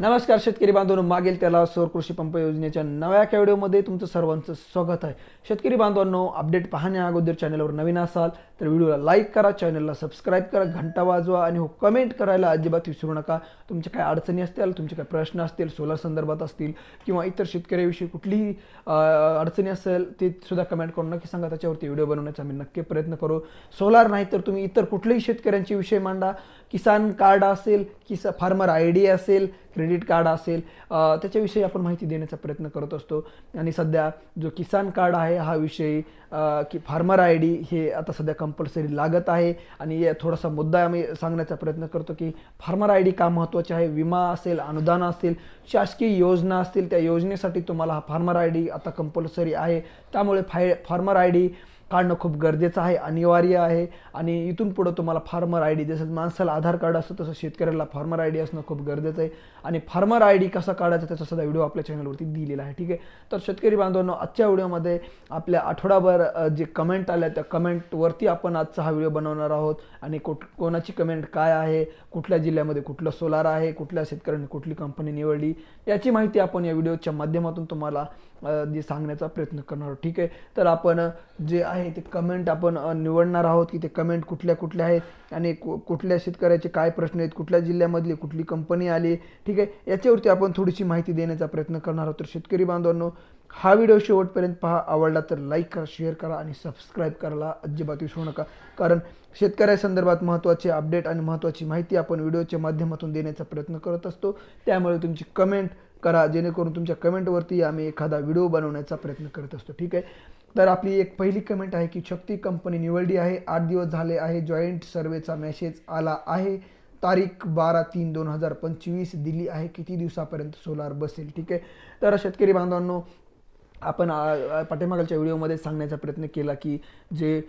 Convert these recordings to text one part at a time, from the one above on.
नमस्कार शेतकरी बांधवांनो, मागेल त्याला सौर कृषी पंप योजनेच्या नव्या व्हिडिओमध्ये तुमचं सर्वांचं स्वागत आहे। शेतकरी बांधवांनो, अपडेट पाहण्या अगोदर चॅनलवर नवीन असाल तर व्हिडिओला लाईक करा, चॅनलला सबस्क्राइब करा, घंटा वाजवा आणि कमेंट करायला अजिबात विसरू नका। तुमच्या काय अडचणी असतील, तुमचे काय प्रश्न असतील, सोलार संदर्भात असतील किंवा इतर शेतकऱ्याविषयी कुठलीही अडचणी असेल ते सुद्धा कमेंट करून नक्की सांगा। त्याच्यावरती व्हिडिओ बनवण्याचा आम्ही नक्की प्रयत्न करू। सोलार नाही तर तुम्ही इतर कुठलेही शेतकऱ्यांचे विषय मांडा, किसान कार्ड असेल, फार्मर आयडी असेल, क्रेडिट कार्ड असेल, त्याच्याविषयी आपण माहिती देण्याचा प्रयत्न करत असतो। आणि सध्या जो किसान कार्ड आहे हा विषय की फार्मर आयडी हे आता सध्या कंपल्सरी लागत आहे। आणि थोडासा मुद्दा आम्ही सांगण्याचा प्रयत्न करतो की फार्मर आयडी का महत्त्वाची आहे। विमा असेल, अनुदान असेल, शासकीय योजना असतील, त्या योजनेसाठी तुम्हाला हा फार्मर आयडी आता कंपल्सरी आहे। त्यामुळे फार्मर आयडी काढणं खूप गरजेचं आहे, अनिवार्य आहे। आणि इथून पुढे तुम्हाला फार्मर आयडी, जसं माणसाला आधार कार्ड असतं तसं शेतकऱ्याला फार्मर आयडी असणं खूप गरजेचं आहे। आणि फार्मर आयडी कसा काढायचा त्याचा सुद्धा व्हिडिओ आपल्या चॅनलवरती दिलेला आहे, ठीक आहे। तर शेतकरी बांधवांनो, आजच्या व्हिडिओमध्ये आपल्या आठवडाभर जे कमेंट आल्या त्या कमेंटवरती आपण आजचा हा व्हिडिओ बनवणार आहोत। आणि कोणाची कमेंट काय आहे, कुठल्या जिल्ह्यामध्ये कुठलं सोलार आहे, कुठल्या शेतकऱ्यांनी कुठली कंपनी निवडली, याची माहिती आपण या व्हिडिओच्या माध्यमातून तुम्हाला जे सांगण्याचा प्रयत्न करणार आहोत, ठीक आहे। तर आपण जे आहे ते कमेंट आपण निवडणार आहोत की ते कमेंट कुठल्या कुठल्या आहेत आणि कुठल्या शेतकऱ्याचे काय प्रश्न आहेत, कुठल्या जिल्ह्यामधली कुठली कंपनी आली, ठीक आहे। याच्यावरती आपण थोडीशी माहिती देण्याचा प्रयत्न करणार आहोत। तर शेतकरी बांधवांनो, हा व्हिडिओ शेवटपर्यंत पहा, आवडला तर लाईक करा, शेअर करा आणि सबस्क्राइब करायला अजिबात विसरू नका। कारण शेतकऱ्यासंदर्भात महत्त्वाचे अपडेट आणि महत्त्वाची माहिती आपण व्हिडिओच्या माध्यमातून देण्याचा प्रयत्न करत असतो। त्यामुळे तुमची कमेंट करा, जेणेकरून तुमच्या कमेंटवरती आम्ही एखादा व्हिडिओ बनवण्याचा प्रयत्न करत असतो, ठीक आहे। तर आपली एक पहिली कमेंट आहे की शक्ती कंपनी निवडली आहे, 8 दिवस झाले आहे, जॉईंट सर्वेचा मेसेज आला आहे, तारीख 12/3/2025 दिली आहे, किती दिवसापर्यंत सोलार बसेल, ठीक आहे। तर शेतकरी बांधवांनो, आपण पाठीमागच्या व्हिडिओमध्ये सांगण्याचा प्रयत्न केला की जे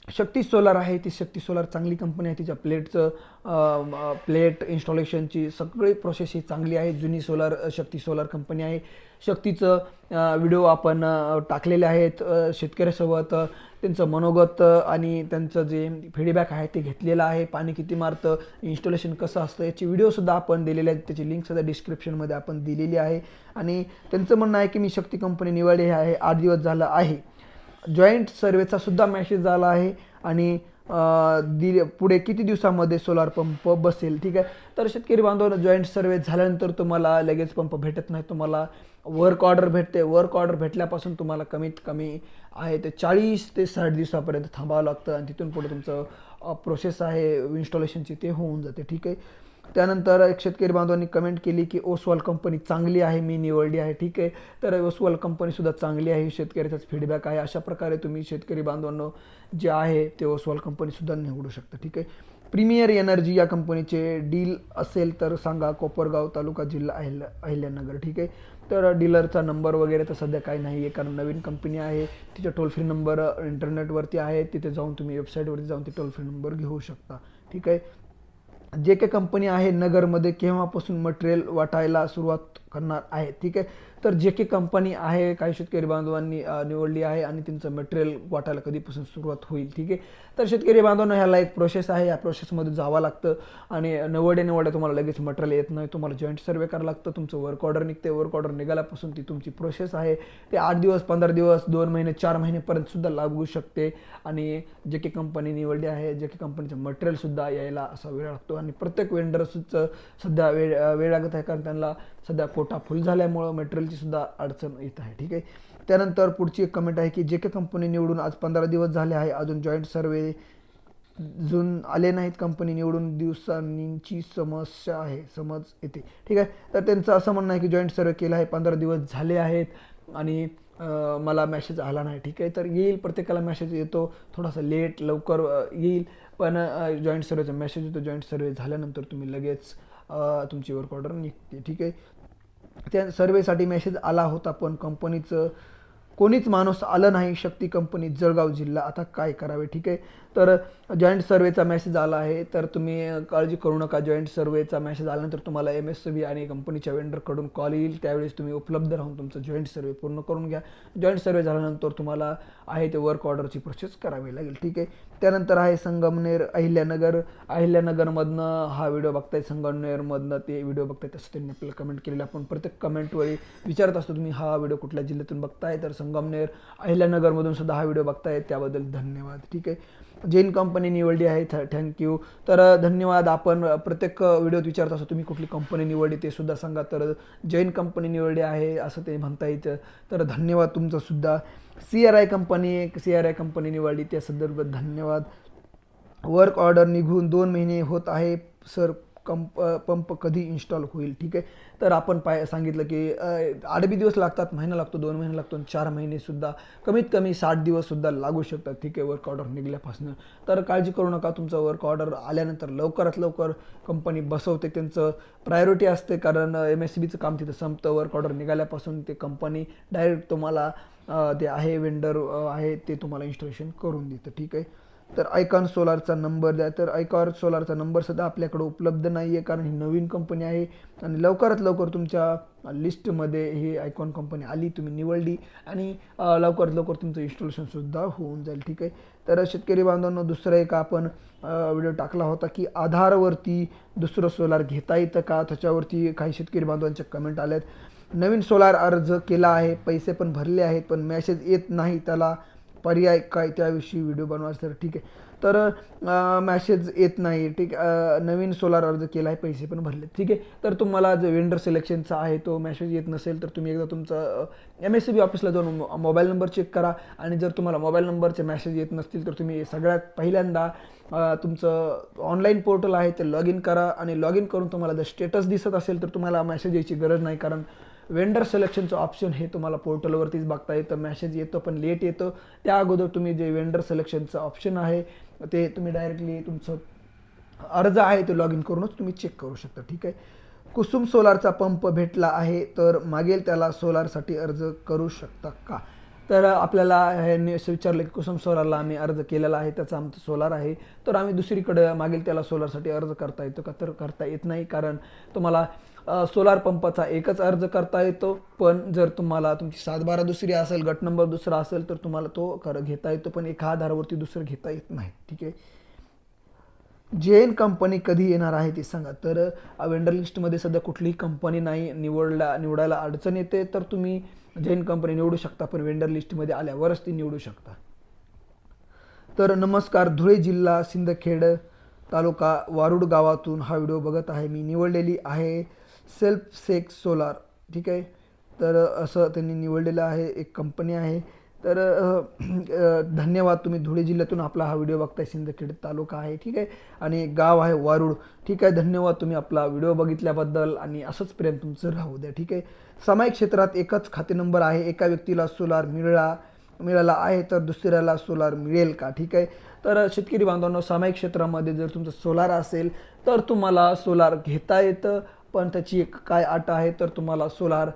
शक्ती सोलार आहे ती शक्ती सोलार चांगली कंपनी आहे। तिच्या प्लेट इन्स्टॉलेशनची सगळी प्रोसेस ही चांगली आहे। जुनी शक्ती सोलार कंपनी आहे। शक्तीचं व्हिडिओ आपण टाकलेले आहेत, शेतकऱ्यासोबत त्यांचं मनोगत आणि त्यांचं जे फीडबॅक आहे ते घेतलेलं आहे। पाणी किती मारतं, इन्स्टॉलेशन कसं असतं याचे व्हिडिओसुद्धा आपण दिलेले आहेत, त्याची लिंकसुद्धा डिस्क्रिप्शनमध्ये आपण दिलेली आहे। आणि त्यांचं म्हणणं आहे की मी शक्ती कंपनी निवडली आहे, 8 दिवस झालं आहे, जॉईंट सर्वेचा सुद्धा मेसेज आला आहे आणि पुढे किती दिवसामध्ये सोलार पंप बसेल, ठीक आहे। तर शेतकरी बांधवांनो, जॉईंट सर्वे झाल्यानंतर तुम्हाला लगेच पंप भेटत नाही, तुम्हाला वर्क ऑर्डर भेटते। वर्क ऑर्डर भेटल्यापासून तुम्हाला कमीत कमी आहे ते 40 ते 60 दिवसापर्यंत थांबावं लागतं आणि तिथून पुढे तुमचं प्रोसेस आहे इन्स्टॉलेशनची ते होऊन जाते, ठीक आहे। त्यानंतर एक शेतकरी बांधवांनी कमेंट केली की ओसवाल कंपनी चांगली आहे, मी निवडली आहे, ठीक आहे। तर ओसवाल कंपनीसुद्धा चांगली आहे, शेतकऱ्याचाच फीडबॅक आहे। अशा प्रकारे तुम्ही शेतकरी बांधवांनो जे आहे ते ओसवाल कंपनीसुद्धा निवडू शकता, ठीक आहे। प्रीमियर एनर्जी या कंपनीचे डील असेल तर सांगा, कोपरगाव तालुका जिल्हा अहिल्यानगर, ठीक आहे। तर डीलरचा नंबर वगैरे तर सध्या काही नाही आहे, कारण नवीन कंपनी आहे। तिचा टोल फ्री नंबर इंटरनेटवरती आहे, तिथे जाऊन तुम्ही वेबसाईटवरती जाऊन ते टोल फ्री नंबर घेऊ शकता, ठीक आहे। जे काही कंपनी आहे नगरमध्ये केव्हापासून मटेरियल वाटायला सुरुवात करणार आहे, ठीक आहे। तर जे काही कंपनी आहे काही शेतकरी बांधवांनी निवडली आहे आणि त्यांचं मटेरियल वाटायला कधीपासून सुरुवात होईल, ठीक आहे। तर शेतकरी बांधवांना ह्याला एक प्रोसेस आहे, या प्रोसेसमध्ये जावं लागतं आणि निवडे तुम्हाला लगेच मटेरियल येत नाही, तुम्हाला जॉईंट सर्वे करावं लागतं, तुमचं वर्क ऑर्डर निघते, वर्क ऑर्डर निघाल्यापासून ती तुमची प्रोसेस आहे ते 8 दिवस, 15 दिवस, 2 महिने, 4 महिनेपर्यंत सुद्धा लागू शकते। आणि जे काही कंपनी निवडली आहे, जे काही कंपनीचं मटेरियलसुद्धा यायला असा वेळ लागतो आणि प्रत्येक वेंडरचं सध्या वेळ लागत आहे, कारण त्यांना सध्या कोटा फुल झाल्यामुळं मटेरियलची सुद्धा अडचण येत आहे, ठीक आहे। त्यानंतर पुढची एक कमेंट आहे की जे काही कंपनी निवडून आज 15 दिवस झाले आहे, अजून जॉईंट सर्वे अजून आले नाहीत, कंपनी निवडून दिवसांची समस्या आहे, समज येते, ठीक आहे। तर त्यांचं असं म्हणणं आहे की जॉईंट सर्वे केला आहे, 15 दिवस झाले आहेत आणि मला मेसेज आला नाही, ठीक आहे। तर येईल, प्रत्येकाला मेसेज येतो, थोडासा लेट लवकर येईल, पण जॉईंट सर्वेचा मेसेज येतो। जॉईंट सर्वे झाल्यानंतर तुम्ही लगेच तुमची वर्क ऑर्डर निघते, ठीक आहे। त्या सर्वेसाठी मेसेज आला होता पण कंपनीचं कोणीच माणूस आलं नाही, शक्ती कंपनी जळगाव जिल्हा, आता काय करावे, ठीक आहे। तर जॉईंट सर्वेचा मेसेज आला आहे, तर तुम्ही काळजी करू नका. जॉईंट सर्वेचा मेसेज आल्यानंतर तुम्हाला MSCB आणि कंपनीच्या वेंडरकडून कॉल येईल, त्यावेळेस तुम्ही उपलब्ध राहून तुमचं जॉईंट सर्वे पूर्ण करून घ्या. जॉईंट सर्वे झाल्यानंतर तुम्हाला आहे ते वर्क ऑर्डरची प्रोसेस करावी लागेल. ठीक आहे. त्यानंतर आहे संगमनेर अहिल्यानगरमधनं हा व्हिडिओ बघताय, संगमनेरमधनं ते व्हिडिओ बघताय, तसं त्यांनी आपल्याला कमेंट केलेलं. आपण प्रत्येक कमेंटवर विचारत असतो तुम्ही हा व्हिडिओ कुठल्या जिल्ह्यातून बघताय, तर संगमनेर अहिल्यानगरमधून सुद्धा हा व्हिडिओ बघताय, त्याबद्दल धन्यवाद. ठीक आहे. जैन कंपनी निवडली आहे, थँक्यू. तर धन्यवाद. आपण प्रत्येक व्हिडिओत विचारत असतो तुम्ही कुठली कंपनी निवडली ते सुद्धा सांगा, तर जैन कंपनी निवडली आहे असं ते म्हणता येतं, तर धन्यवाद तुमचं सुद्धा. CRI कंपनी निवडली, त्या संदर्भात धन्यवाद. वर्क ऑर्डर निघून 2 महिने होत आहे सर, पंप कधी इन्स्टॉल होईल? ठीक आहे. तर आपण सांगितलं की 8-20 दिवस लागतात, महिना लागतो, 2 महिने लागतो, 4 महिनेसुद्धा, कमीत कमी 60 दिवससुद्धा लागू शकतात. ठीक आहे, वर्क ऑर्डर निघाल्यापासून. तर काळजी करू नका, तुमचं वर्क ऑर्डर आल्यानंतर लवकरात लवकर कंपनी बसवते, त्यांचं प्रायोरिटी असते, कारण MSCBचं काम तिथं संपतं. वर्क ऑर्डर निघाल्यापासून ते कंपनी डायरेक्ट तुम्हाला ते आहे वेंडर आहे ते तुम्हाला इन्स्टॉलेशन करून देतं. ठीक आहे. तर आयकॉन सोलारचा नंबर द्या. तर आयकॉन सोलारचा नंबर सध्या आपल्याकडे उपलब्ध नाही आहे, कारण ही नवीन कंपनी आहे आणि लवकरात लवकर तुमच्या लिस्टमध्ये ही आयकॉन कंपनी आली, तुम्ही निवडली आणि लवकरात लवकर तुमचं इन्स्टॉलेशनसुद्धा होऊन जाईल. ठीक आहे. तर शेतकरी बांधवांनो, दुसरं एक आपण व्हिडिओ टाकला होता की आधारवरती दुसरं सोलार घेता येतं का, त्याच्यावरती काही शेतकरी बांधवांच्या कमेंट आल्यात. नवीन सोलार अर्ज केला आहे, पैसे पण भरले आहेत, पण मेसेज येत नाही, त्याला पर्याय काय, त्याविषयी व्हिडिओ बनवायचा. तर ठीक आहे. तर मॅसेज येत नाही. ठीक, नवीन सोलार अर्ज केला आहे, पैसे पण भरले. ठीक आहे. तर तुम्हाला जो वेंडर सिलेक्शनचा आहे तो मॅसेज येत नसेल, तर तुम्ही एकदा तुमचं MSCB ऑफिसला जाऊन मोबाईल नंबर चेक करा, आणि जर तुम्हाला मोबाईल नंबरचे मॅसेज येत नसतील तर तुम्ही सगळ्यात पहिल्यांदा तुमचं ऑनलाईन पोर्टल आहे ते लॉग इन करा, आणि लॉग इन करून तुम्हाला जर स्टेटस दिसत असेल तर तुम्हाला मॅसेज यायची गरज नाही, कारण वेंडर सिलेक्शनचं ऑप्शन हे तुम्हाला पोर्टलवरतीच बघता येतं. मॅसेज येतो पण लेट येतो. त्या अगोदर तुम्ही जे वेंडर सिलेक्शनचं ऑप्शन आहे ते तुम्ही डायरेक्टली तुमचं अर्ज आहे ते लॉग इन करूनच तुम्ही चेक करू शकता. ठीक आहे. कुसुम सोलारचा पंप भेटला आहे, तर मागेल त्याला सोलारसाठी अर्ज करू शकता का? तर आपल्याला ह्यांनी असं विचारलं की कुसुम सोलारला आम्ही अर्ज केलेला आहे, त्याचा आमचं सोलार आहे, तर आम्ही दुसरीकडे मागेल त्याला सोलारसाठी अर्ज करता येतो का? तर करता येत नाही, कारण तुम्हाला सोलार पंपाचा एकच अर्ज करता येतो, पण जर तुम्हाला तुमची 7/12 दुसरी असेल, गट नंबर दुसरा असेल, तर तुम्हाला तो घेता येतो, पण एका आधारावरती दुसरं घेता येत नाही. ठीक आहे. जैन कंपनी कधी येणार आहे ते सांगा. तर वेंडर लिस्टमध्ये सध्या कुठलीही कंपनी नाही, निवडायला अडचण येते, तर तुम्ही जैन कंपनी निवडू शकता, पण वेंडर लिस्टमध्ये आल्यावरच ती निवडू शकता. तर नमस्कार, धुळे जिल्हा सिंदखेड तालुका वारुड गावातून हा व्हिडिओ बघत आहे. मी निवडलेली आहे सेल्फ सेक सोलार. ठीक आहे. तर असं त्यांनी निवडलेलं आहे, एक कंपनी आहे. तर धन्यवाद, तुम्ही धुळे जिल्ह्यातून आपला हा व्हिडिओ बघताय. सिंदखेड तालुका आहे. ठीक आहे. आणि गाव आहे वारुड. ठीक आहे. धन्यवाद तुम्ही आपला व्हिडिओ बघितल्याबद्दल, आणि असंच प्रेम तुमचं राहू द्या. ठीक आहे. सामायिक क्षेत्रात एकच खाते नंबर आहे, एका व्यक्तीला सोलार मिळाला आहे, तर दुसऱ्याला सोलार मिळेल का? ठीक आहे. तर शेतकरी बांधवांनो, सामायिक क्षेत्रामध्ये जर तुमचं सोलार असेल तर तुम्हाला सोलार घेता येतं, पण त्याची एक काय अट आहे, तर तुम्हाला सोलार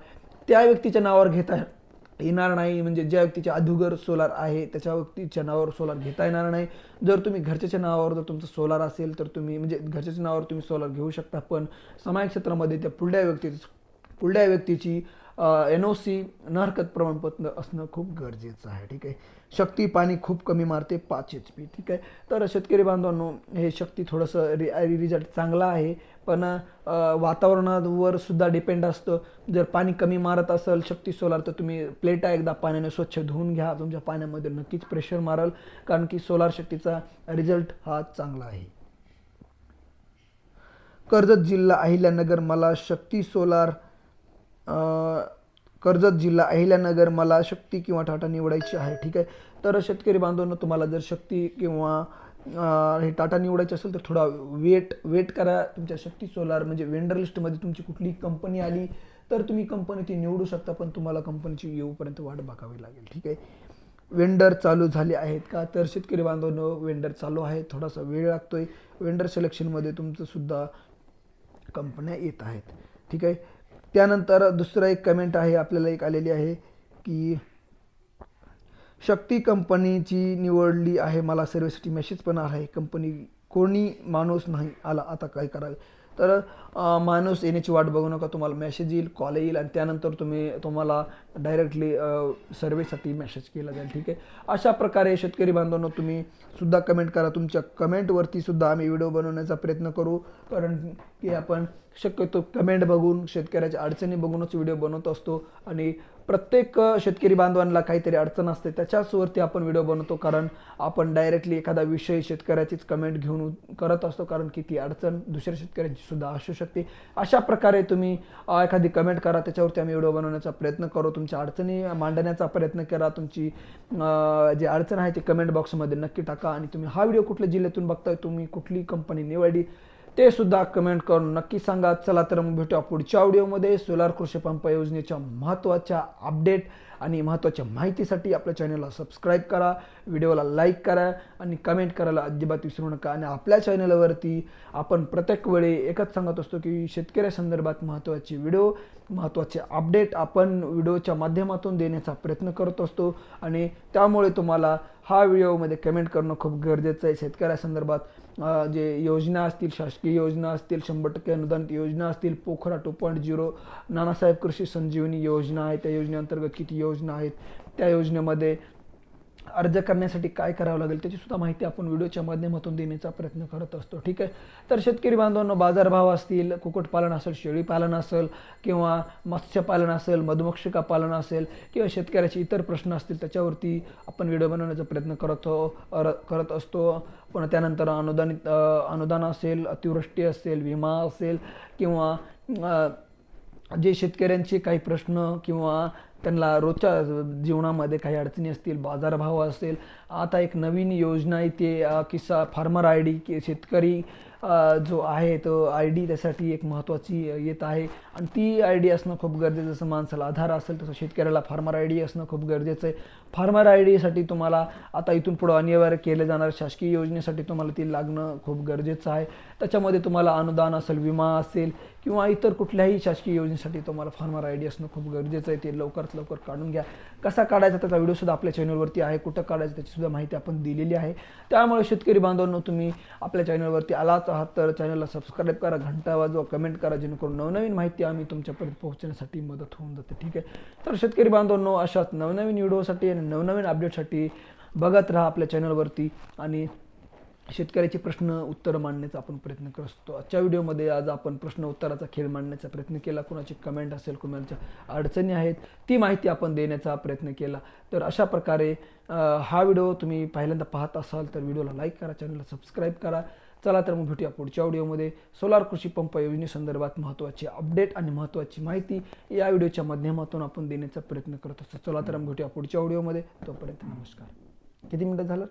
त्या व्यक्तीच्या नावावर घेता येणार नाही, म्हणजे ज्या व्यक्तीच्या अधुगर सोलार आहे त्याच्या व्यक्तीच्या नावावर सोलार घेता येणार नाही. जर तुम्ही घरच्याच्या नावावर जर तुमचं सोलार असेल तर तुम्ही म्हणजे घरच्याच्या नावावर तुम्ही सोलार घेऊ शकता, पण सामायिक क्षेत्रामध्ये त्या पुढल्या व्यक्तीची NOC नहरकत प्रमाणपत्र असणं खूप गरजेचं आहे. ठीक आहे. शक्ती पाणी खूप कमी मारते, 5 HP. ठीक आहे. तर शेतकरी बांधवांनो, हे शक्ती थोडंसं रिझल्ट चांगला आहे, पण वातावरणावर सुद्धा डिपेंड असतं. जर पाणी कमी मारत असेल शक्ती सोलार, तर तुम्ही प्लेटा एकदा पाण्याने स्वच्छ धुवून घ्या, तुमच्या पाण्यामध्ये नक्कीच प्रेशर मारल, कारण की सोलार शक्तीचा रिझल्ट हा चांगला आहे. कर्जत जिल्हा अहिल्यानगर, मला शक्ती सोलार कर्जत जिल्हा अहिल्यानगर, मला शक्ती किंवा टाटा निवडायची आहे. ठीक आहे. तर शेतकरी बांधवांनो, तुम्हाला जर शक्ती किंवा हे टाटा निवडायचे असेल तर थोडा वेट करा. तुमच्या शक्ती सोलार म्हणजे वेंडर लिस्टमध्ये तुमची कुठली कंपनी आली तर तुम्ही कंपनी ती निवडू शकता, पण तुम्हाला कंपनीची येऊपर्यंत वाट बघावी लागेल. ठीक आहे. वेंडर चालू झाले आहेत का? तर शेतकरी बांधवांनो, वेंडर चालू आहे, थोडासा वेळ लागतोय. वेंडर सिलेक्शनमध्ये तुमचं सुद्धा कंपन्या येत आहेत. ठीक आहे. त्यानंतर दुसरा एक कमेंट आहे, आपल्याला एक आलेली आहे की शक्ती कंपनीची निवडली आहे, मला सर्व्हिससाठी मेसेज पण आला आहे, कंपनी कोणी माणूस नाही आला, आता काय करावे? तर माणूस येण्याची वाट बघू नका, तुम्हाला मेसेज येईल, कॉल येईल आणि त्यानंतर तुम्हाला डायरेक्टली सर्व्हिससाठी मेसेज केला जाईल, ठीक आहे. अशा प्रकारे शेतकरी बांधवांनो तुम्ही सुद्धा कमेंट करा, तुमच्या कमेंटवरती सुद्धा आम्ही व्हिडिओ बनवण्याचा प्रयत्न करू, कारण की आपण शक्यतो कमेंट बघून शेतकऱ्याच्या अडचणी बघूनच व्हिडिओ बनवत असतो आणि प्रत्येक शेतकरी बांधवांना काहीतरी अडचण असते त्याच्याचवरती आपण व्हिडिओ बनवतो, कारण आपण डायरेक्टली एखादा विषय शेतकऱ्याचीच कमेंट घेऊन करत असतो, कारण की ती अडचण दुसऱ्या शेतकऱ्यांची सुद्धा असू शकते. अशा प्रकारे तुम्ही एखादी कमेंट करा, त्याच्यावरती आम्ही व्हिडिओ बनवण्याचा प्रयत्न करू, तुमच्या अडचणी मांडण्याचा प्रयत्न करा, तुमची जी अडचण आहे ती कमेंट बॉक्समध्ये नक्की टाका आणि तुम्ही हा व्हिडिओ कुठल्या जिल्ह्यातून बघताय, तुम्ही कुठली कंपनी निवडली ते सुद्धा कमेंट करून नक्की सांगा. चला तर मग भेटूया पुढच्या व्हिडिओमध्ये. सोलार कृषी पंप योजनेच्या महत्त्वाच्या अपडेट आणि महत्त्वाच्या माहितीसाठी आपल्या चॅनलला सबस्क्राईब करा, व्हिडिओला लाईक करा आणि कमेंट करायला अजिबात विसरू नका. आणि आपल्या चॅनलवरती आपण प्रत्येक वेळी एकच सांगत असतो की शेतकऱ्यासंदर्भात महत्त्वाचे व्हिडिओ, महत्त्वाचे अपडेट आपण व्हिडिओच्या माध्यमातून देण्याचा प्रयत्न करत असतो आणि त्यामुळे तुम्हाला हा व्हिडिओमध्ये कमेंट करणं खूप गरजेचं आहे. शेतकऱ्यासंदर्भात जे योजना असतील, शासकीय योजना असतील, 100% अनुदानित योजना असतील, पोखरा 2.0, नानासाहेब कृषी संजीवनी योजना आहे, त्या योजनेअंतर्गत किती योजना आहेत, त्या योजनेमध्ये अर्ज करण्यासाठी काय करावं लागेल त्याची सुद्धा माहिती आपण व्हिडिओच्या माध्यमातून देण्याचा प्रयत्न करत असतो, ठीक आहे. तर शेतकरी बांधवांनो, बाजारभाव असतील, कुक्कुटपालन असेल, शेळीपालन असेल किंवा मत्स्यपालन असेल, मधुमक्षिका पालन असेल किंवा शेतकऱ्याचे इतर प्रश्न असतील त्याच्यावरती आपण व्हिडिओ बनवण्याचा प्रयत्न करत असतो. पुन्हा त्यानंतर अनुदान असेल, अतिवृष्टी असेल, विमा असेल किंवा जे शेतकऱ्यांचे काही प्रश्न किंवा त्यांना रोजच्या जीवनामध्ये काही अडचणी असतील, बाजारभाव असेल, आता एक नवीन योजना आहे ते फार्मर आय डी, की शेतकरी जो आहे तो आय डी त्यासाठी एक महत्त्वाची येत आहे आणि ती आय डी असणं खूप गरजेचं. जसं माणसाला आधार असेल तसं शेतकऱ्याला फार्मर आय डी असणं खूप गरजेचं आहे. फार्मर आय डीसाठी तुम्हाला आता इथून पुढं अनिवार्य केले जाणार शासकीय योजनेसाठी तुम्हाला ती लागणं खूप गरजेचं आहे. त्याच्यामध्ये तुम्हाला अनुदान असेल, विमा असेल किंवा इतर कुठल्याही शासकीय योजनेसाठी तुम्हाला फार्मर आय डी असणं खूप गरजेचं आहे. ते लवकरात लवकर काढून घ्या. कसा काढायचा त्याचा व्हिडिओसुद्धा आपल्या चॅनलवरती आहे, कुठं काढायचं त्याचीसुद्धा माहिती आपण दिलेली आहे. त्यामुळे शेतकरी बांधवांनो तुम्ही आपल्या चॅनलवरती आलाच आहात तर चॅनलला सबस्क्राईब करा, घंटा वाजवा, कमेंट करा, जेणेकरून नवनवीन माहिती आम्ही तुमच्यापर्यंत पोहोचण्यासाठी मदत होऊन जाते, ठीक आहे. तर शेतकरी बांधवांनो, अशाच नवनवीन व्हिडिओसाठी आणि नवनवीन अपडेटसाठी बघत राहा आपल्या चॅनलवरती आणि शेतकऱ्याचे प्रश्न उत्तर मांडण्याचा आपण प्रयत्न करत असतो. आजच्या व्हिडिओमध्ये आज आपण प्रश्न उत्तराचा खेळ मांडण्याचा प्रयत्न केला. कुणाची कमेंट असेल, कुणाच्या अडचणी आहेत ती माहिती आपण देण्याचा प्रयत्न केला. तर अशा प्रकारे हा व्हिडिओ तुम्ही पहिल्यांदा पाहत असाल तर व्हिडिओला लाईक करा, चॅनलला सबस्क्राईब करा. चला तर मग भेटूया पुढच्या व्हिडिओमध्ये. सोलार कृषी पंप योजनेसंदर्भात महत्त्वाची अपडेट आणि महत्त्वाची माहिती या व्हिडिओच्या माध्यमातून आपण देण्याचा प्रयत्न करत असतो. चला तर मग भेटूया पुढच्या व्हिडिओमध्ये. तोपर्यंत नमस्कार. किती मिनिटं झालं?